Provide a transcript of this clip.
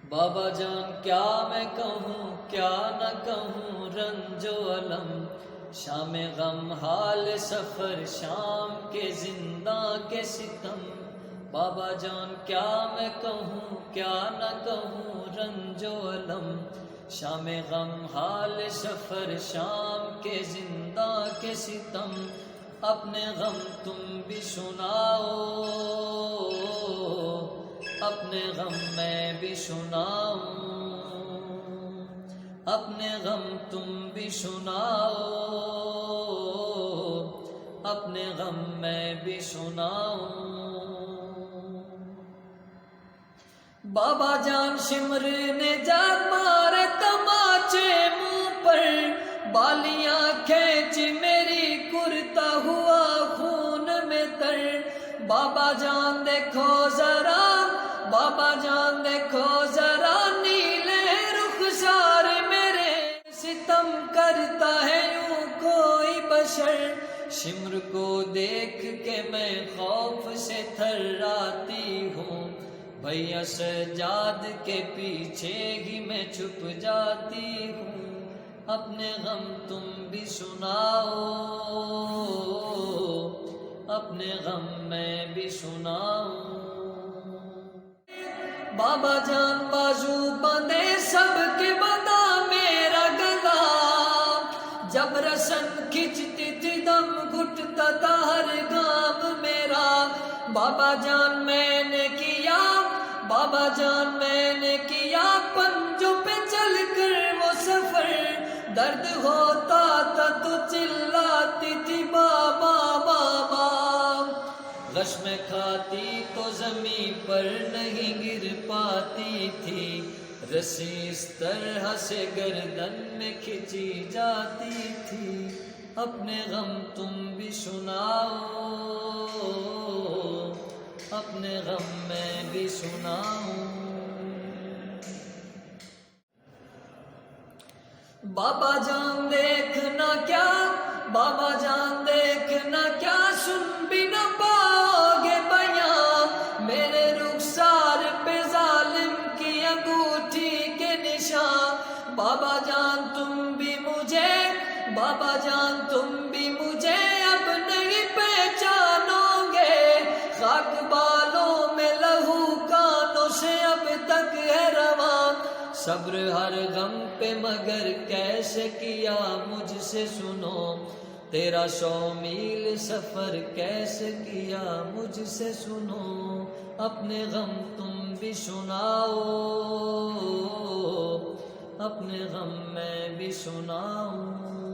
بابا جان کیا میں کہوں کیا نہ کہوں رنج و علم، شام غم حال سفر شام کے زنداں کے ستم۔ بابا جان کیا میں کہوں کیا نہ کہوں رنج و علم، شام غم حال سفر شام کے زنداں کے ستم۔ اپنے غم تم بھی سناؤ، اپنے غم میں بھی سناؤں، اپنے غم تم بھی سناؤ، اپنے غم میں بھی سناؤں۔ بابا جان شمر نے جب مارے تماچے منہ پر، بالیاں کھینچ میری کرتا ہوا خون میں تر۔ بابا جان دیکھو ذرا، بابا جان دیکھو ذرا، نیلے رخسار میرے ستم کرتا ہے یوں کوئی بشر۔ شمر کو دیکھ کے میں خوف سے تھراتی ہوں، بھیا سجاد کے پیچھے ہی میں چھپ جاتی ہوں۔ اپنے غم تم بھی سناؤ، اپنے غم میں بھی سناؤں۔ بابا جان بازو بندے سب کے بندہ میرا گلا، جب رسن کھچتی تھی دم گھٹتا تھا ہر گام میرا۔ بابا جان میں نے کیا، بابا جان میں نے کیا پنجوں پہ چل کر وہ سفر، درد ہوتا تھا تو چلاتی تھی بابا بابا، غش میں کھاتی تو زمین پر نہیں گر پاتی تھی، رسی اس طرح سے گردن میں کھچی جاتی تھی۔ اپنے غم تم بھی سناؤ، اپنے غم میں بھی سناؤں۔ بابا جان دیکھنا کیا، بابا جان دیکھنا کیا، سن بھی نہ پاؤ گے بیاں، میرے رخسار پہ ظالم کی انگوٹھی کے نشان۔ بابا جان تم بھی مجھے، بابا جان تم بھی مجھے اب نہیں پہچانو گے، خاک بالوں میں لہو کانوں سے اب تک ہے رواں۔ صبر ہر غم پہ مگر کیسے کیا مجھ سے سنو، تیرا 100 میل سفر کیسے کیا مجھ سے سنو۔ اپنے غم تم بھی سناؤ، اپنے غم میں بھی سناؤں۔